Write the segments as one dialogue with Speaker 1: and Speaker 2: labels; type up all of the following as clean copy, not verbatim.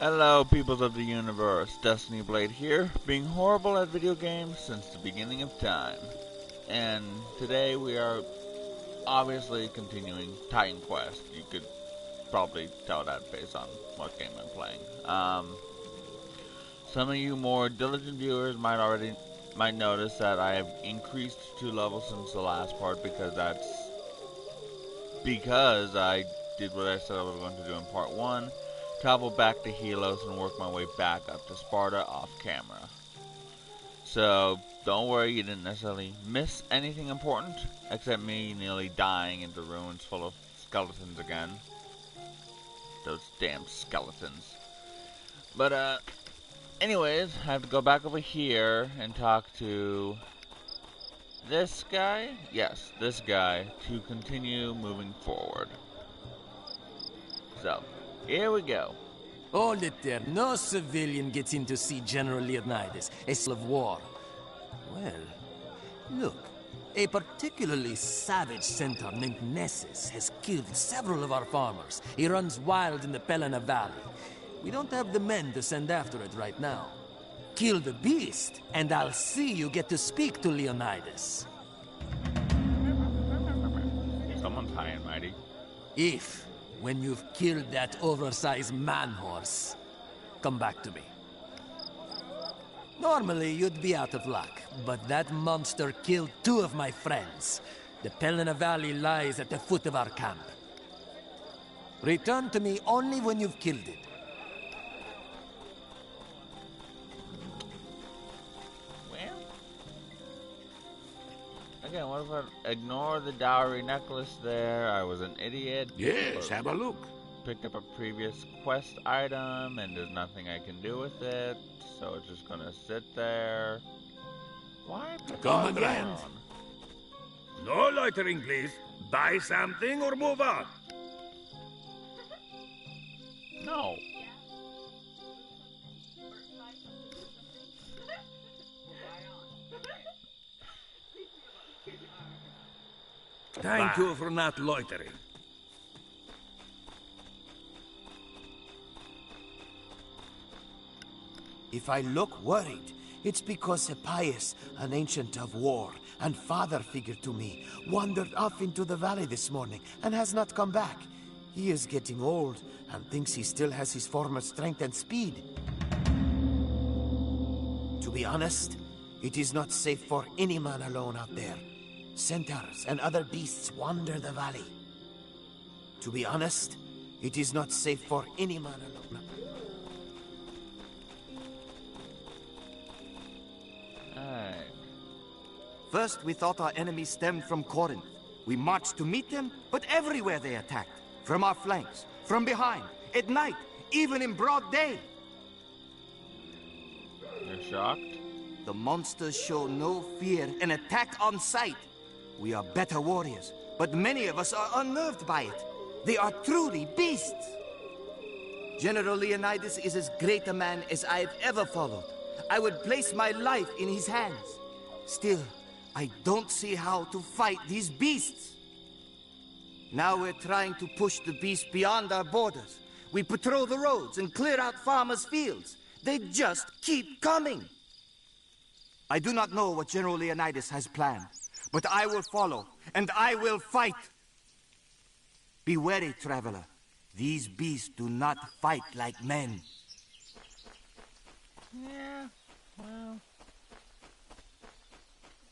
Speaker 1: Hello, peoples of the universe. Destiny Blade here, being horrible at video games since the beginning of time. And today we are obviously continuing Titan Quest. You could probably tell that based on what game I'm playing. Some of you more diligent viewers might notice that I have increased 2 levels since the last part because I did what I said I was going to do in part 1. Travel back to Helos and work my way back up to Sparta off camera. So don't worry, you didn't necessarily miss anything important, except me nearly dying into ruins full of skeletons again. Those damn skeletons. But anyways, I have to go back over here and talk to this guy? Yes, this guy, to continue moving forward. So, here we go.
Speaker 2: Hold it there. No civilian gets in to see General Leonidas, a soul of war. Well, look. A particularly savage centaur named Nessus has killed several of our farmers. He runs wild in the Pelena Valley. We don't have the men to send after it right now. Kill the beast, and I'll see you get to speak to Leonidas.
Speaker 1: Someone's high and mighty.
Speaker 2: If, when you've killed that oversized man-horse, come back to me. Normally, you'd be out of luck, but that monster killed 2 of my friends. The Pelena Valley lies at the foot of our camp. Return to me only when you've killed it.
Speaker 1: Well, again, what if I ignore the dowry necklace there? I was an idiot.
Speaker 3: Yes, have a look.
Speaker 1: Picked up a previous quest item, and there's nothing I can do with it, so it's just gonna sit there. Why put
Speaker 3: Come
Speaker 1: that
Speaker 3: again.
Speaker 1: on?
Speaker 3: No loitering, please. Buy something or move on.
Speaker 1: No.
Speaker 3: Thank you for not loitering.
Speaker 4: If I look worried, it's because Hippias, an ancient of war and father figure to me, wandered off into the valley this morning and has not come back. He is getting old and thinks he still has his former strength and speed. To be honest, it is not safe for any man alone out there. Centaurs and other beasts wander the valley. To be honest, it is not safe for any man alone.
Speaker 1: Alright.
Speaker 5: First, we thought our enemies stemmed from Corinth. We marched to meet them, but everywhere they attacked. From our flanks, from behind, at night, even in broad day.
Speaker 1: You're shocked?
Speaker 5: The monsters show no fear and attack on sight. We are better warriors, but many of us are unnerved by it. They are truly beasts. General Leonidas is as great a man as I have ever followed. I would place my life in his hands. Still, I don't see how to fight these beasts. Now we're trying to push the beasts beyond our borders. We patrol the roads and clear out farmers' fields. They just keep coming. I do not know what General Leonidas has planned, but I will follow, and I will fight. Be wary, traveler. These beasts do not fight like men.
Speaker 1: Yeah, well.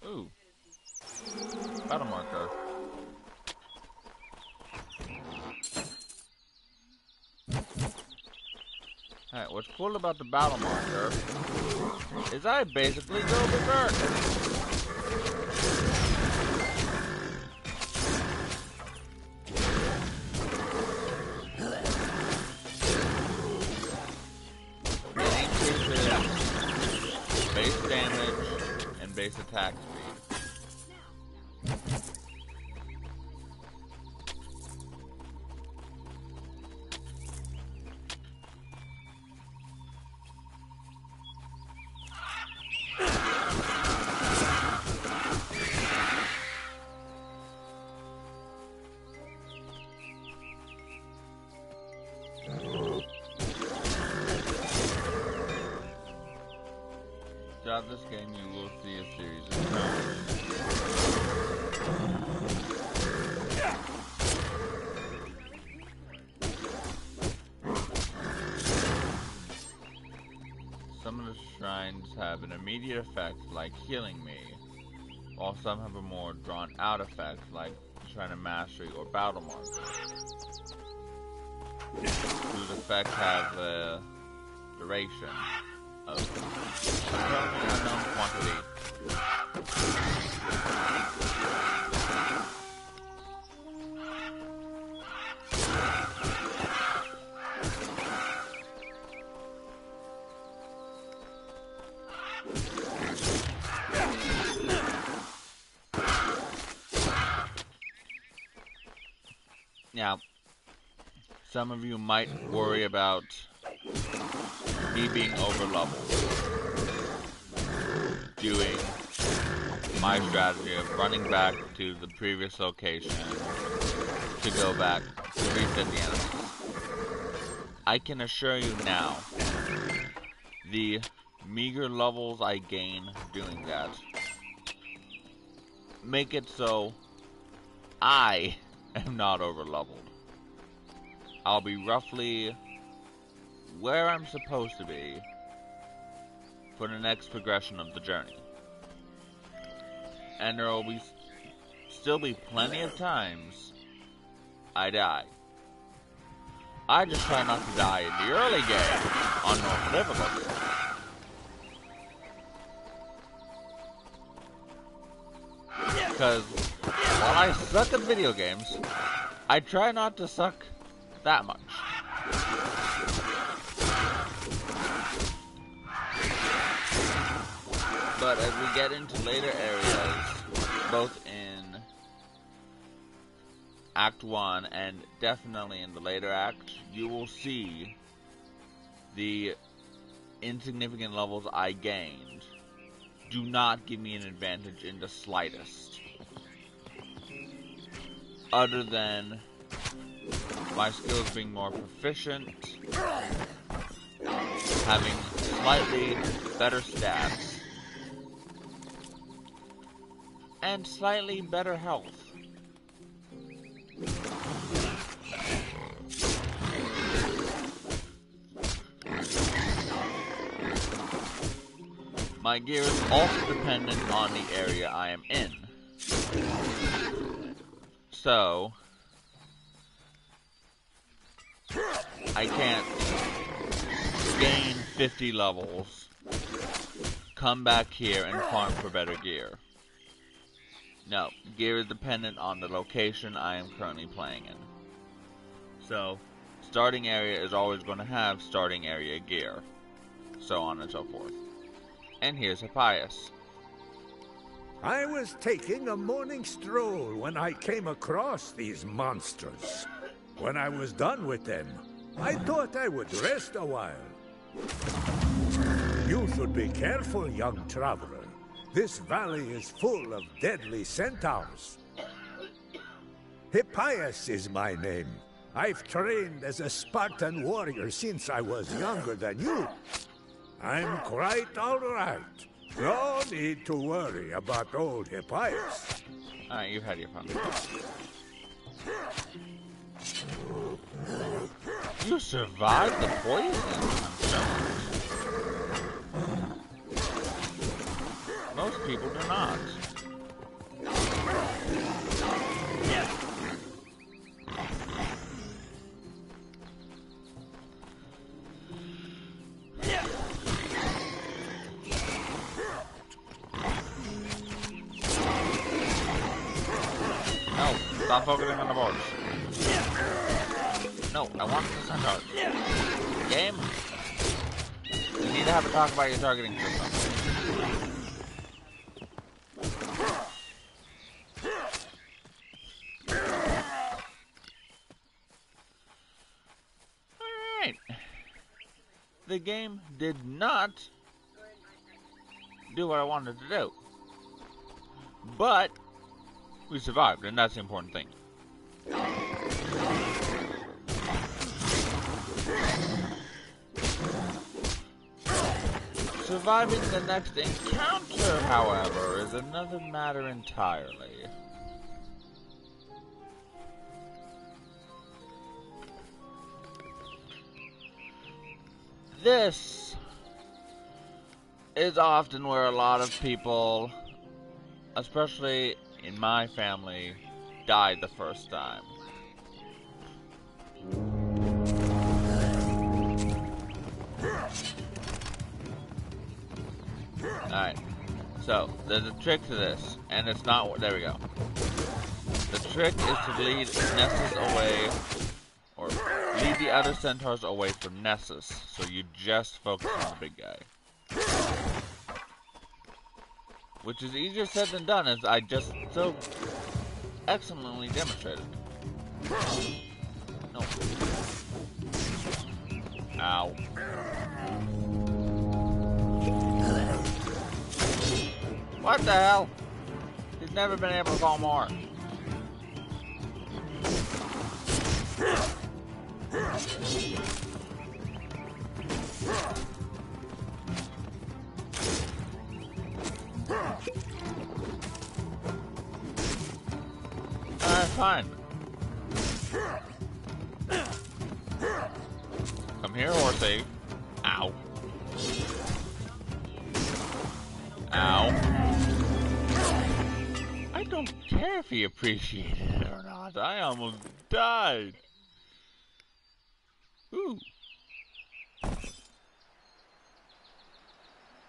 Speaker 1: Ooh. Battle marker. Alright, what's cool about the battle marker is I basically go berserk. It increases base damage and base attack speed. Throughout this game, you will see a series of turns. Some of the shrines have an immediate effect, like healing me, while some have a more drawn-out effect, like Shrine of Mastery or Battle Mark. Whose effects have a duration of apparently unknown quantity. Now, some of you might worry about me being overleveled, doing my strategy of running back to the previous location to go back to reset the enemies. I can assure you now, the meager levels I gain doing that make it so I am not overleveled. I'll be roughly where I'm supposed to be for the next progression of the journey. And there will still be plenty of times I die. I just try not to die in the early game on normal difficulty. Because while I suck at video games, I try not to suck that much. But as we get into later areas, both in Act 1 and definitely in the later act, you will see the insignificant levels I gained do not give me an advantage in the slightest. Other than my skills being more proficient, having slightly better stats, and slightly better health. My gear is also dependent on the area I am in. So, I can't gain 50 levels, come back here and farm for better gear. No, gear is dependent on the location I am currently playing in. So, starting area is always going to have starting area gear, so on and so forth. And here's Hippias.
Speaker 3: I was taking a morning stroll when I came across these monsters. When I was done with them, I thought I would rest a while. You should be careful, young traveler. This valley is full of deadly centaurs. Hippias is my name. I've trained as a Spartan warrior since I was younger than you. I'm quite all right. No need to worry about old Hippias.
Speaker 1: Alright, you've had your fun. You survived the poison? Most people do not. No, stop focusing on the boards. No, I want the centaurs. Game? You need to have a talk about your targeting system. Alright. The game did not do what I wanted to do. But we survived, and that's the important thing. Surviving the next encounter, however, is another matter entirely. This is often where a lot of people, especially in my family, died the first time. Alright, so there's a trick to this, and it's not, there we go. The trick is to lead Nessus away, or lead the other centaurs away from Nessus, so you just focus on the big guy. Which is easier said than done, as I just so excellently demonstrated. No. Ow. What the hell? He's never been able to call more. Fine. Come here, horsey. Ow. Ow. I don't care if he appreciated it or not. I almost died. Ooh.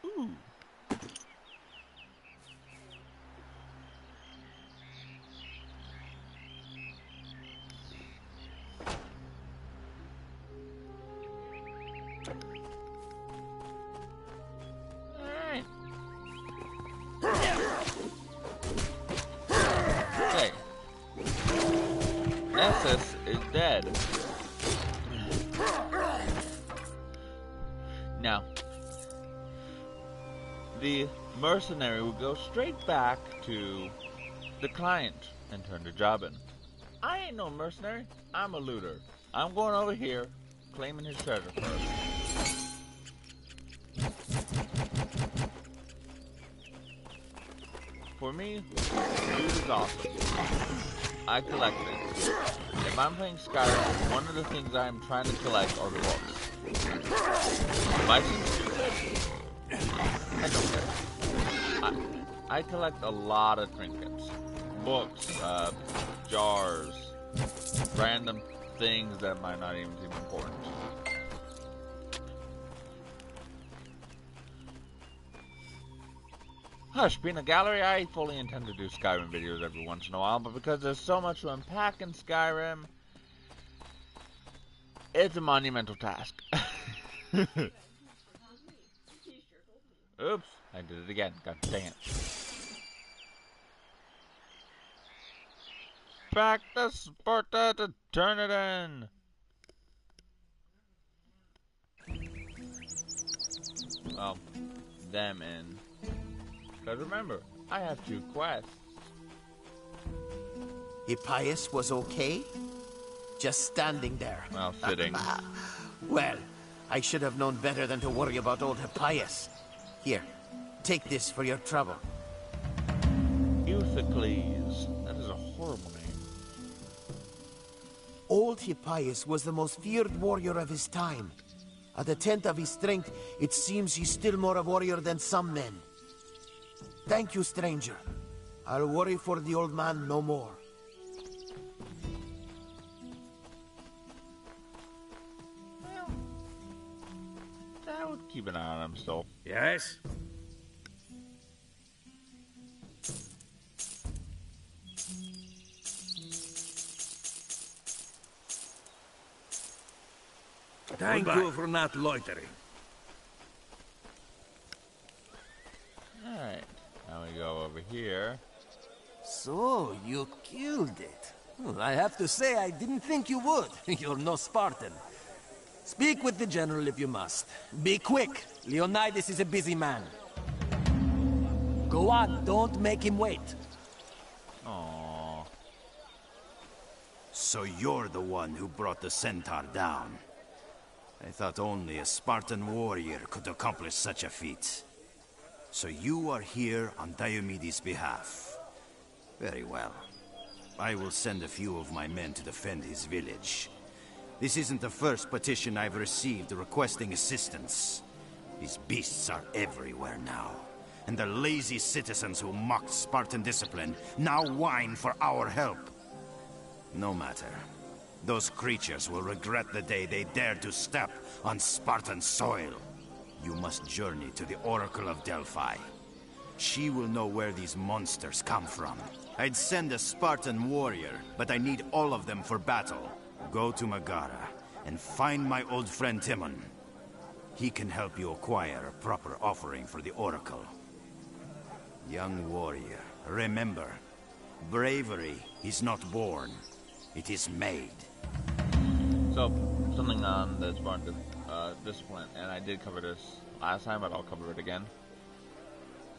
Speaker 1: Ooh. Okay. Nessus is dead. Now, the mercenary will go straight back to the client and turn the job in. I ain't no mercenary. I'm a looter. I'm going over here, claiming his treasure first. For me, loot is awesome. I collect things. If I'm playing Skyrim, one of the things I am trying to collect are books. If I seem stupid, I don't care. I collect a lot of trinkets. Books, jars, random things that might not even seem important. Hush, being a gallery, I fully intend to do Skyrim videos every once in a while, but because there's so much to unpack in Skyrim, it's a monumental task. Oops, I did it again. God dang it. Back to Sparta to turn it in! Well, them in. Because remember, I have 2 quests.
Speaker 4: Hippias was okay? Just standing there.
Speaker 1: Well, sitting.
Speaker 4: Well, I should have known better than to worry about old Hippias. Here, take this for your trouble.
Speaker 1: Euthycles. That is a horrible name.
Speaker 4: Old Hippias was the most feared warrior of his time. At the 10th of his strength, it seems he's still more a warrior than some men. Thank you, stranger. I'll worry for the old man no more.
Speaker 1: Well, I would keep an eye on him still.
Speaker 3: Yes? Thank you for not loitering.
Speaker 1: Alright, now we go over here.
Speaker 2: So, you killed it. Well, I have to say, I didn't think you would. You're no Spartan. Speak with the general if you must. Be quick. Leonidas is a busy man. Go on, don't make him wait.
Speaker 1: Aww.
Speaker 6: So you're the one who brought the centaur down. I thought only a Spartan warrior could accomplish such a feat. So you are here on Diomedes' behalf. Very well. I will send a few of my men to defend his village. This isn't the first petition I've received requesting assistance. These beasts are everywhere now. And the lazy citizens who mocked Spartan discipline now whine for our help. No matter. Those creatures will regret the day they dared to step on Spartan soil. You must journey to the Oracle of Delphi. She will know where these monsters come from. I'd send a Spartan warrior, but I need all of them for battle. Go to Megara and find my old friend Timon. He can help you acquire a proper offering for the Oracle. Young warrior, remember, bravery is not born, it is made.
Speaker 1: So, something on the Spartan discipline, and I did cover this last time, but I'll cover it again.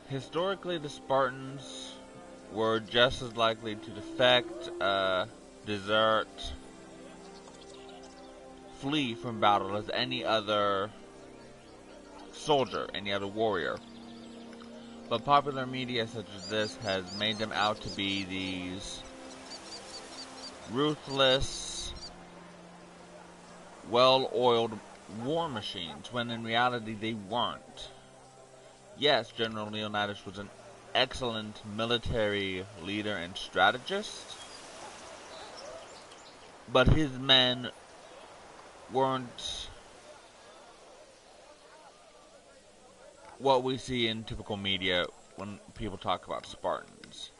Speaker 1: Historically, the Spartans were just as likely to defect, desert, flee from battle as any other soldier, any other warrior. But popular media such as this has made them out to be these ruthless, well-oiled war machines, when in reality they weren't. Yes, General Leonidas was an excellent military leader and strategist, but his men weren't what we see in typical media when people talk about Spartans.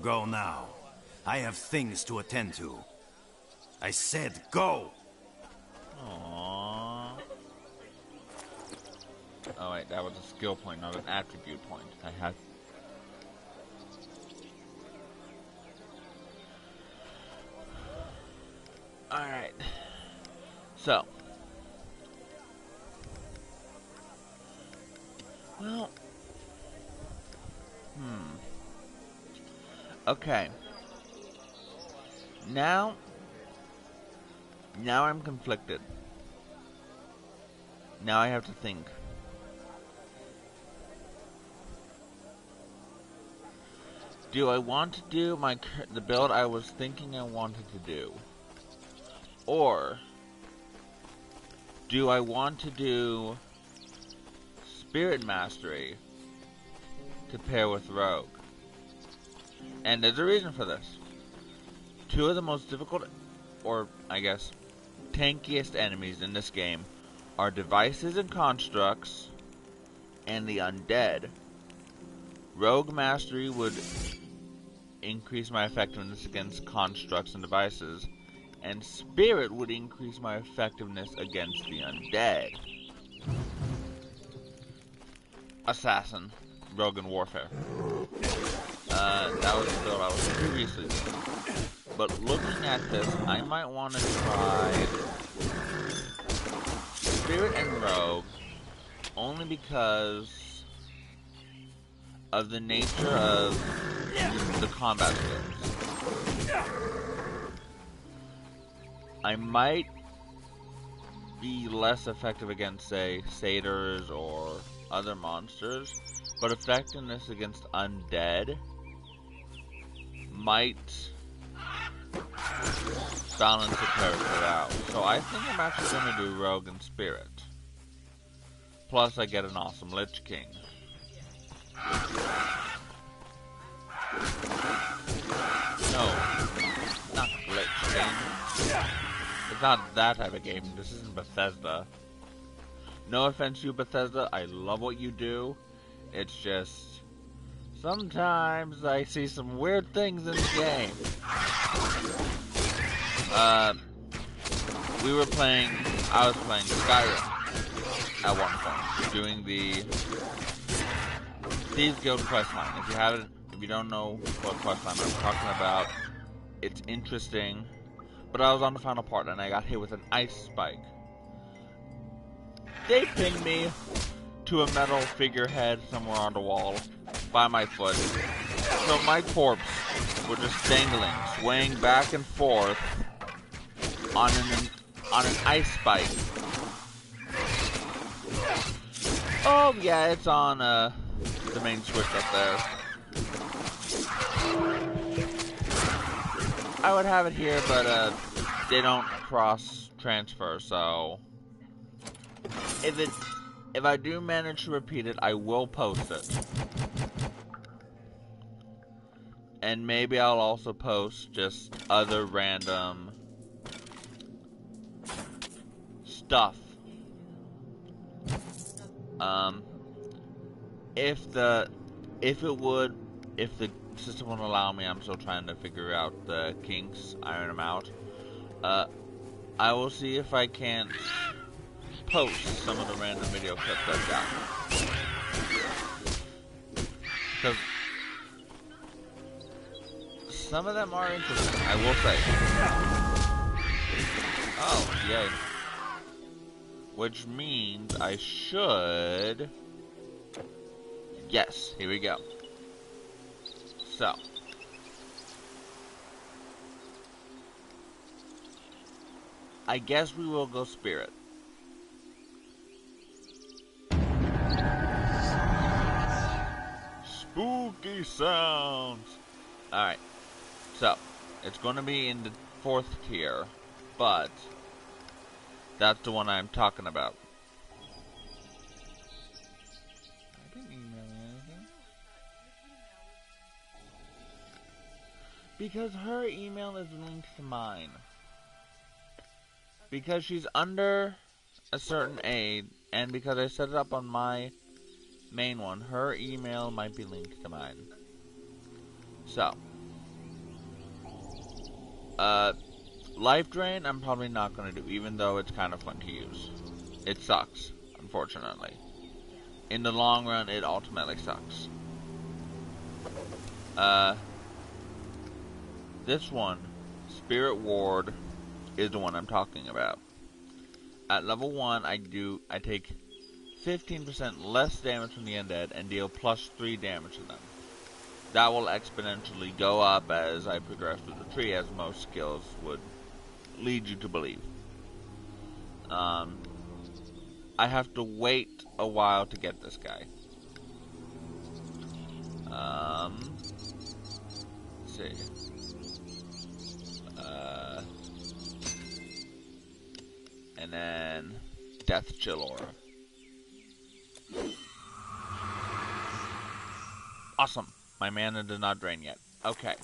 Speaker 6: Go now. I have things to attend to. I said go!
Speaker 1: Aww. Oh wait, that was a skill point, not an attribute point. I had... Alright. So. Well. Okay. Now I'm conflicted. Now I have to think. Do I want to do the build I was thinking I wanted to do? Or do I want to do Spirit Mastery to pair with Rogue? And there's a reason for this. Two of the most difficult, or I guess, tankiest enemies in this game are devices and constructs, and the undead. Rogue Mastery would increase my effectiveness against constructs and devices, and Spirit would increase my effectiveness against the undead. Assassin, Rogue and Warfare. That was the build I was previously doing. But looking at this, I might want to try Spirit and Rogue, only because of the nature of the combat skills. I might be less effective against, say, satyrs or other monsters, but effectiveness against undead might balance the character out. So I think I'm actually going to do Rogue and Spirit. Plus I get an awesome Lich King. No, not Lich King. It's not that type of game. This isn't Bethesda. No offense to you, Bethesda. I love what you do. It's just sometimes I see some weird things in the game. I was playing Skyrim at one point, doing the Thieves Guild questline. If you don't know what questline I'm talking about, it's interesting. But I was on the final part and I got hit with an ice spike. They pinned me to a metal figurehead somewhere on the wall by my foot. So my corpse was just dangling, swaying back and forth on on an ice spike. Oh yeah, it's on the main switch up there. I would have it here, but they don't cross transfer, so if I do manage to repeat it, I will post it. And maybe I'll also post just other random stuff. If the system won't allow me, I'm still trying to figure out the kinks, iron them out. I will see if I can't post some of the random video clips I've got. Because some of them are interesting, I will say. Oh, yay. Which means I should... Yes, here we go. So. I guess we will go Spirit. Spooky sounds! Alright. So, it's going to be in the 4th tier, but that's the one I'm talking about. I didn't email anything. Because her email is linked to mine. Because she's under a certain aid, and because I set it up on my main one, her email might be linked to mine. So. Life Drain, I'm probably not going to do, even though it's kind of fun to use. It sucks, unfortunately. In the long run, it ultimately sucks. This one, Spirit Ward, is the one I'm talking about. At level 1, I take 15% less damage from the undead and deal plus 3 damage to them. That will exponentially go up as I progress through the tree, as most skills would lead you to believe. I have to wait a while to get this guy. Let's see. And then Death Chill Aura. Awesome. My mana did not drain yet. Okay.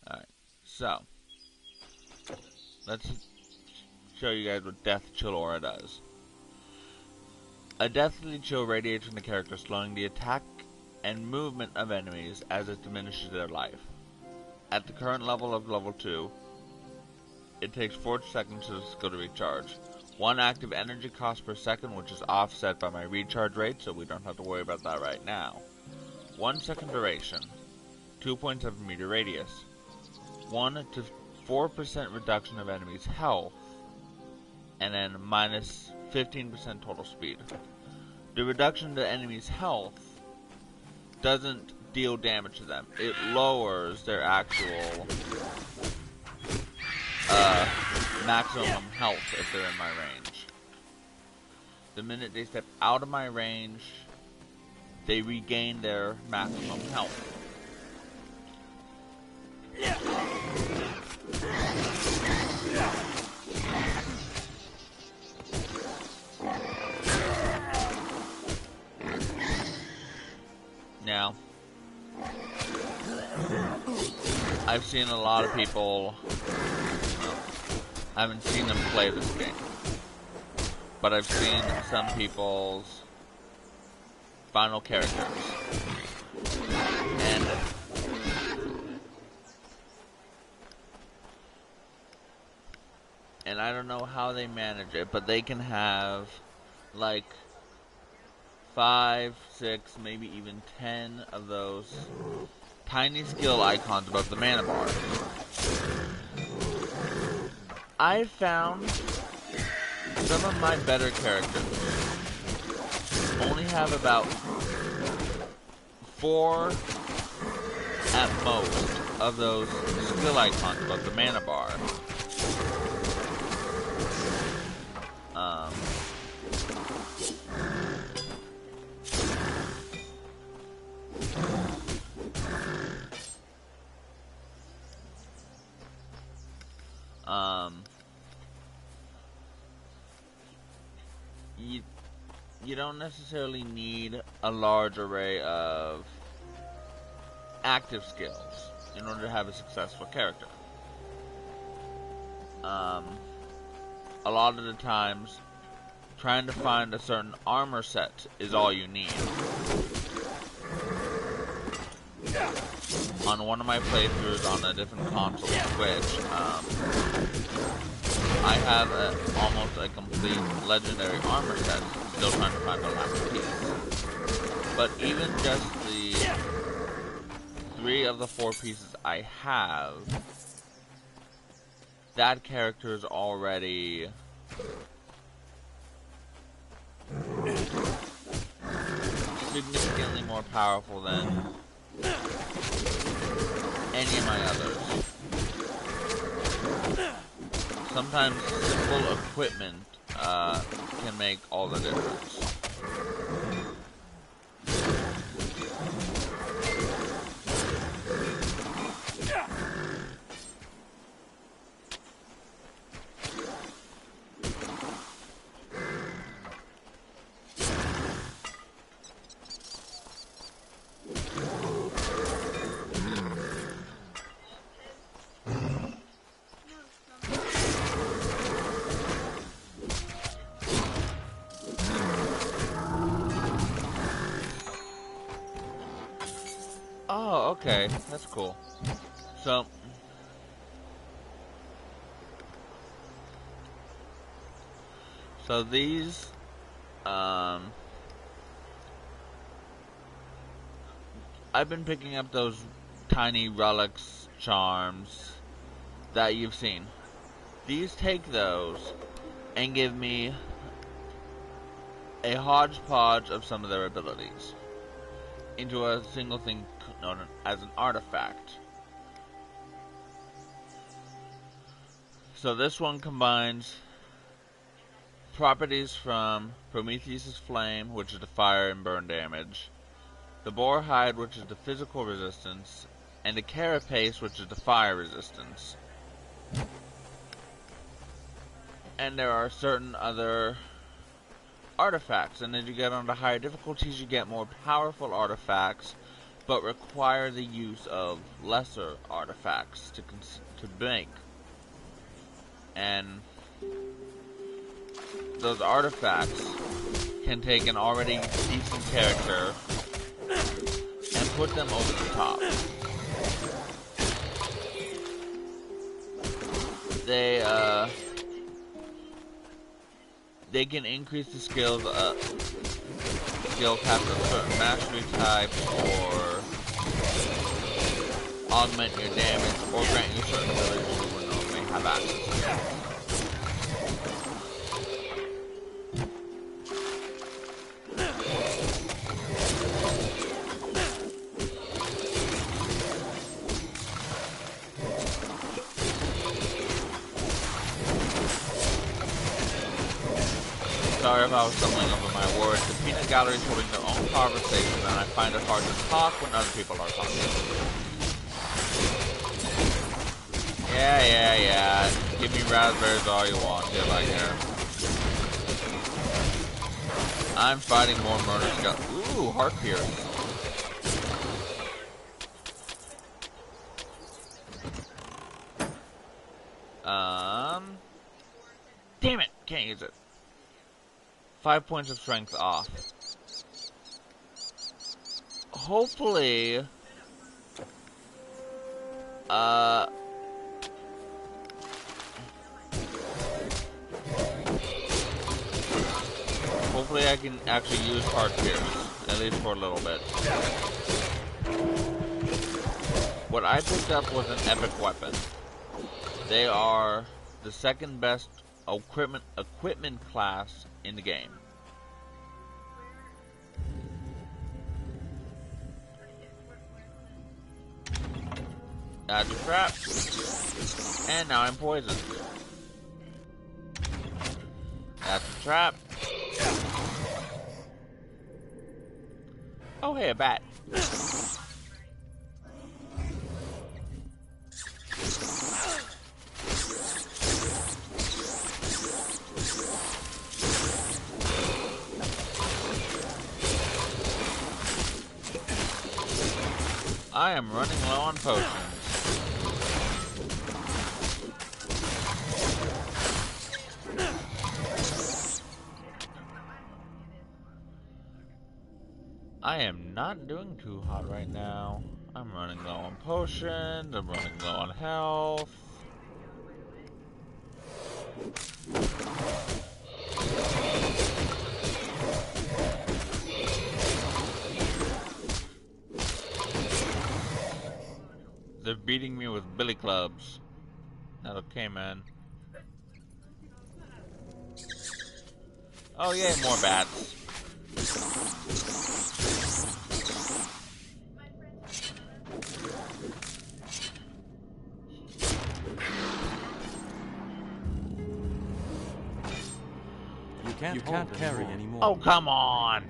Speaker 1: Alright. So. Let's show you guys what Death Chill Aura does. A deathly chill radiates from the character, slowing the attack and movement of enemies as it diminishes their life. At the current level of level 2, it takes 4 seconds for the skill to recharge. 1 active energy cost per second, which is offset by my recharge rate, so we don't have to worry about that right now. 1 second duration. 2.7 meter radius. 1 to 4% reduction of enemies' health. And then minus 15% total speed. The reduction to enemies' health doesn't deal damage to them. It lowers their actual maximum health if they're in my range. The minute they step out of my range, they regain their maximum health. Now, I've seen a lot of people, I haven't seen them play this game, but I've seen some people's final characters, and I don't know how they manage it, but they can have like 5, 6, maybe even 10 of those tiny skill icons above the mana bar. I found some of my better characters only have about 4 at most of those skill icons above the mana bar. You don't necessarily need a large array of active skills in order to have a successful character. A lot of the times, trying to find a certain armor set is all you need. On one of my playthroughs on a different console, Switch, I have almost a complete legendary armor set, still trying to find the last piece. But even just the 3 of the 4 pieces I have, that character is already significantly more powerful than any of my others. Sometimes simple equipment can make all the difference. Oh, okay, that's cool. So these, I've been picking up those tiny relics, charms that you've seen. These take those and give me a hodgepodge of some of their abilities into a single thing known as an artifact. So this one combines properties from Prometheus' Flame, which is the fire and burn damage, the Boar Hide, which is the physical resistance, and the Carapace, which is the fire resistance. And there are certain other artifacts, and as you get onto higher difficulties, you get more powerful artifacts, but require the use of lesser artifacts to make. And those artifacts can take an already decent character and put them over the top. They can increase the skill cap of certain mastery types, or augment your damage, or grant you certain abilities you wouldn't normally have access to. Sorry if I was stumbling over my words. The peanut gallery is holding their own conversation, and I find it hard to talk when other people are talking. Yeah. Give me raspberries all you want, get like here. I'm fighting more murder skeletons. Ooh, heart pierce. Damn it! Can't use it. 5 points of strength off. Hopefully, hopefully I can actually use Heart Pierce, at least for a little bit. What I picked up was an epic weapon. They are the second best equipment class in the game. That's a trap. And now I'm poisoned. That's a trap. Oh, hey, a bat. I am running low on potions. I am not doing too hot right now. I'm running low on potions, I'm running low on health. They're beating me with billy clubs. That's okay, man. Oh yay, more bats.
Speaker 2: You can't carry anymore.
Speaker 1: Oh, come on!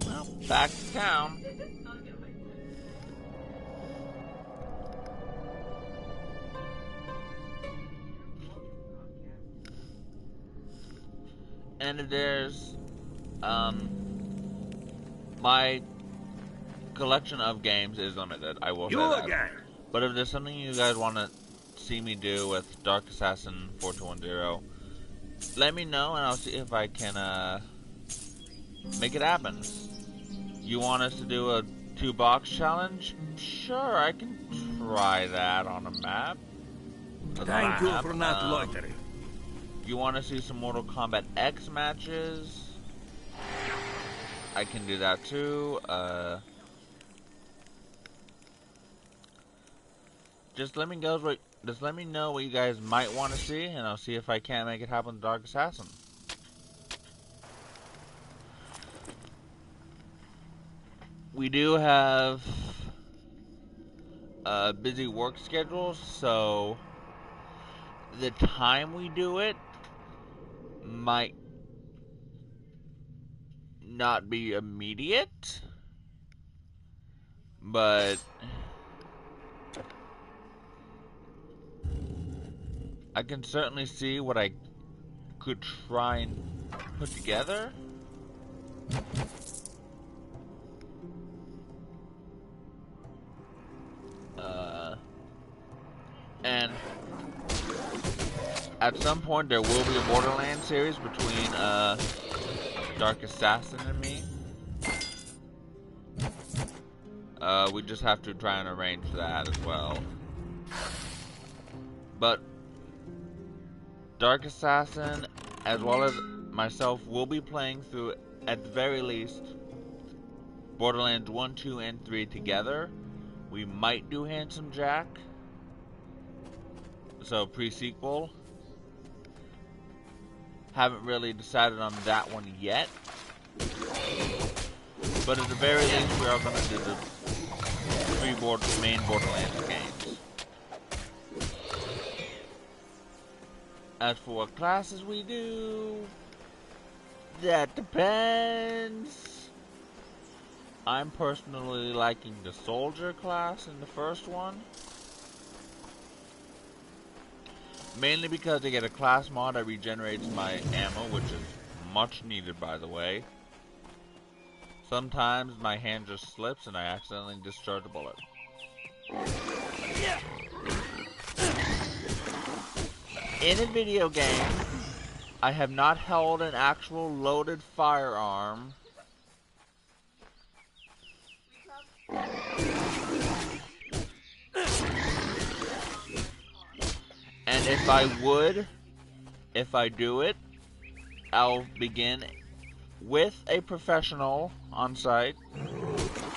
Speaker 1: Well, back to town. And there's my collection of games is limited, I will say that.
Speaker 3: again.
Speaker 1: But if there's something you guys want to see me do with Dark Assassin 4210, let me know and I'll see if I can make it happen. You want us to do a 2-box challenge? Sure, I can try that on a map.
Speaker 3: Thank you for not loitering.
Speaker 1: You want to see some Mortal Kombat X matches? I can do that too. Just let me know what you guys might want to see, and I'll see if I can't make it happen with Dark Assassin. We do have busy work schedules, so the time we do it might not be immediate, but I can certainly see what I could try and put together. And at some point there will be a Borderlands series between Dark Assassin and me. We just have to try and arrange that as well. But Dark Assassin, as well as myself, will be playing through, at the very least, Borderlands 1, 2, and 3 together. We might do Handsome Jack. So, pre-sequel. Haven't really decided on that one yet. But at the very least, we are going to do the 3 main Borderlands games. As for what classes we do, that depends. I'm personally liking the soldier class in the first one. Mainly because I get a class mod that regenerates my ammo, which is much needed, by the way. Sometimes my hand just slips and I accidentally discharge a bullet. In a video game, I have not held an actual loaded firearm and if I do it, I'll begin with a professional on site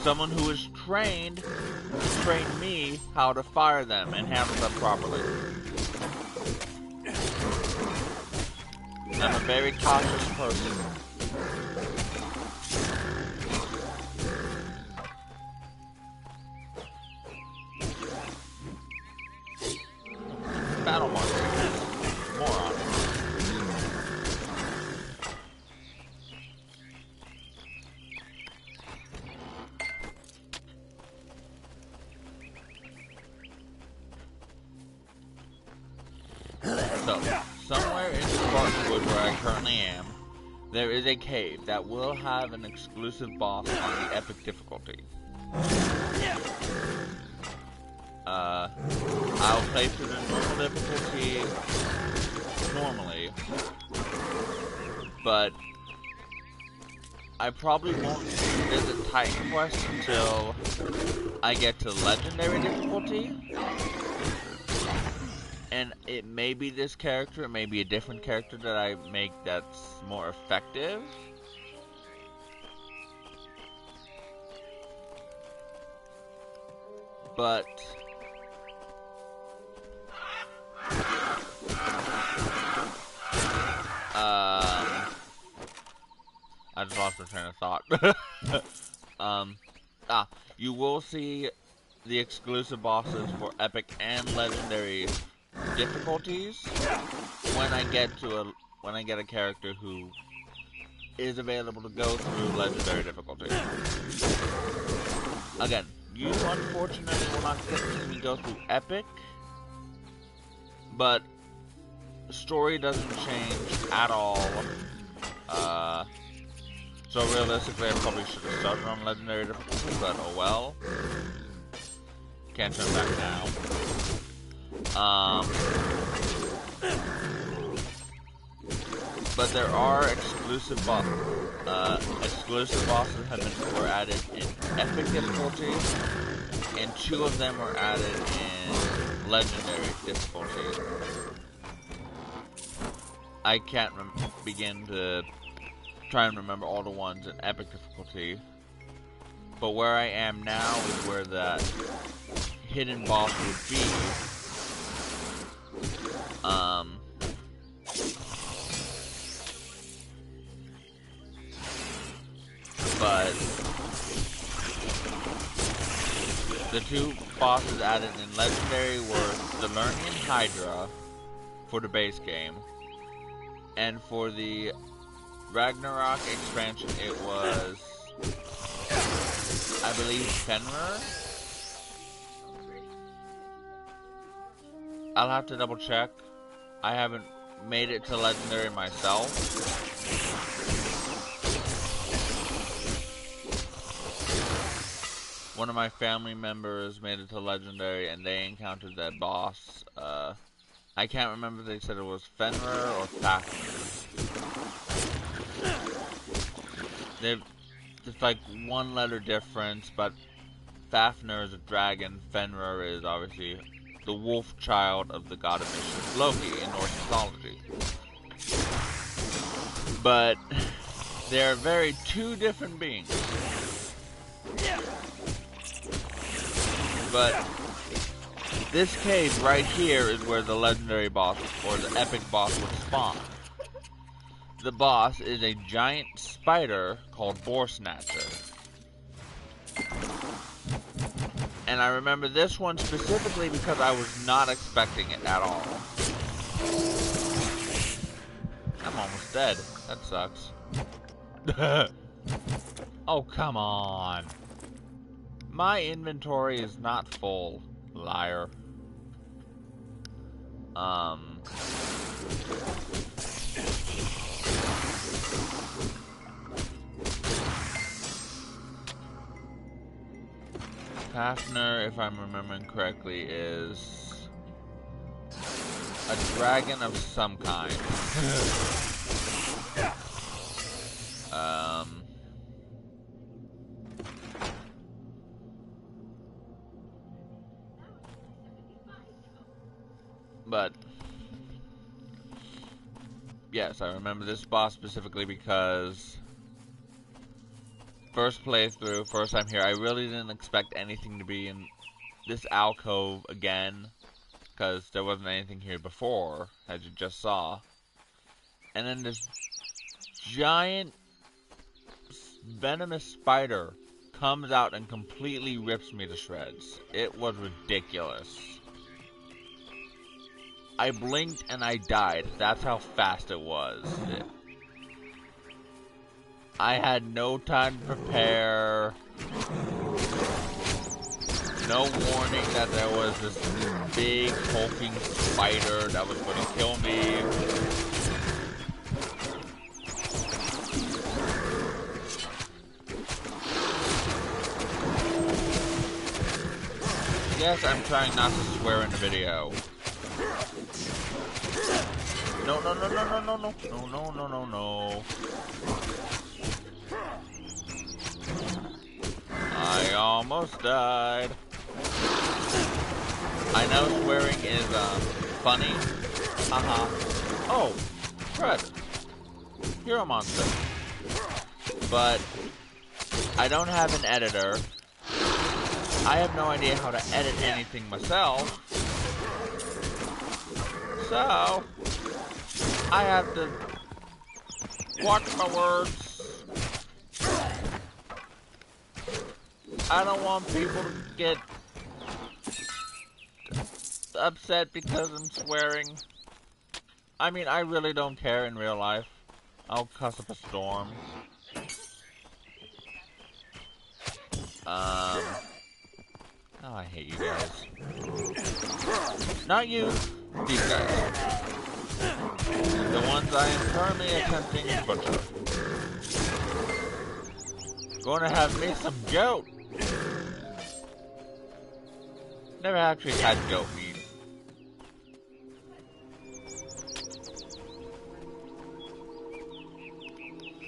Speaker 1: Someone who is trained to train me how to fire them and handle them properly. I'm a very cautious person. Battle monster. Moron. So, somewhere in Spartanwood where I currently am, there is a cave that will have an exclusive boss on the epic difficulty. I'll play through the normal difficulty normally, but I probably won't visit Titan Quest until I get to legendary difficulty. And it may be this character, it may be a different character that I make that's more effective. But I just lost my train of thought. You will see the exclusive bosses for epic and legendary difficulties when I get a character who is available to go through legendary difficulty. Again, you unfortunately will not get to see me go through epic, but the story doesn't change at all. So realistically, I probably should have started on legendary difficulty, but oh well. Can't turn back now. But there are exclusive bosses were added in epic difficulty, and 2 of them were added in legendary difficulty. I can't begin to try and remember all the ones in epic difficulty, but where I am now is where that hidden boss would be. But the 2 bosses added in legendary were the Lernian Hydra for the base game, and for the Ragnarok expansion it was, I believe, Fenrir. I'll have to double check. I haven't made it to legendary myself. One of my family members made it to legendary and they encountered that boss. I can't remember if they said it was Fenrir or Fafnir. It's like 1 letter difference, but Fafnir is a dragon, Fenrir is obviously the wolf child of the god of mischief, Loki, in Norse mythology. But they're very 2 different beings. But this cave right here is where the legendary boss, or the epic boss, would spawn. The boss is a giant spider called Boar Snatcher. And I remember this one specifically because I was not expecting it at all. I'm almost dead. That sucks. Oh, come on. My inventory is not full, liar. Fafnir, if I'm remembering correctly, is a dragon of some kind. But yes, I remember this boss specifically because first playthrough, first time here, I really didn't expect anything to be in this alcove again, because there wasn't anything here before, as you just saw. And then this giant venomous spider comes out and completely rips me to shreds. It was ridiculous. I blinked and I died. That's how fast it was. I had no time to prepare. No warning that there was this big hulking spider that was going to kill me. Yes, I'm trying not to swear in the video. No, no, no, no, no, no, no, no, no, no, no, no. I almost died. I know swearing is, funny. Haha. Oh, Fred. Hero monster. But I don't have an editor. I have no idea how to edit anything myself. So, I have to watch my words. I don't want people to get upset because I'm swearing. I mean, I really don't care in real life. I'll cuss up a storm. Oh, I hate you guys. Not you, these guys. The ones I am currently attempting to butcher. Gonna have me some goat. Never actually had goat meat.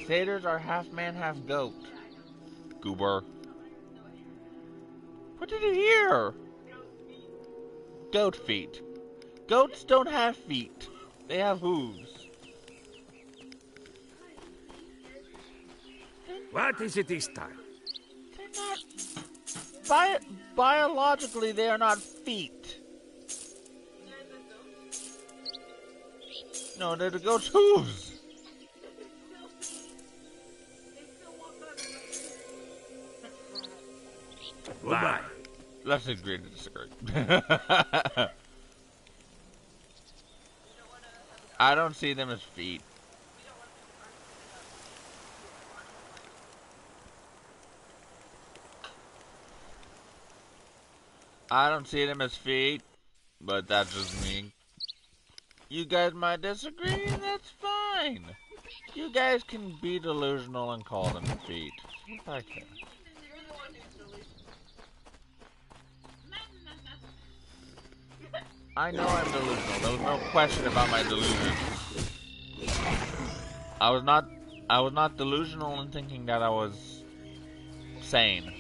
Speaker 1: Satyrs are half man, half goat. Goober. What did you hear? Goat feet. Goats don't have feet. They have hooves.
Speaker 3: What is it this time?
Speaker 1: They're not... biologically, they are not feet. No, they're the goat's hooves.
Speaker 3: Goodbye.
Speaker 1: Let's agree to disagree. I don't see them as feet. I don't see them as feet, but that's just me. You guys might disagree, and that's fine. You guys can be delusional and call them feet. If I can. I know I'm delusional. There was no question about my delusion. I was not delusional in thinking that I was sane.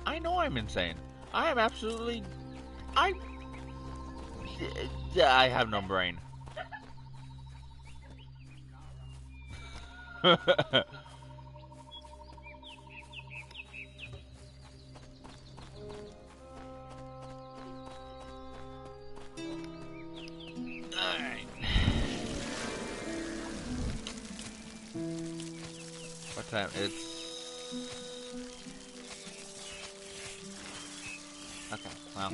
Speaker 1: I know I'm insane. I am absolutely... I have no brain. Alright. What time? It's... Okay, well.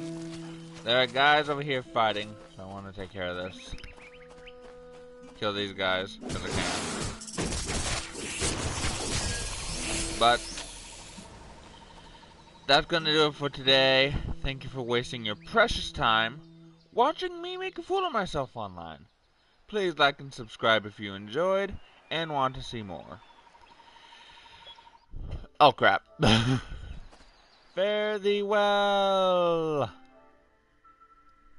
Speaker 1: There are guys over here fighting, so I want to take care of this. Kill these guys, because I can. But that's going to do it for today. Thank you for wasting your precious time watching me make a fool of myself online. Please like and subscribe if you enjoyed and want to see more. Oh crap. Fare thee well.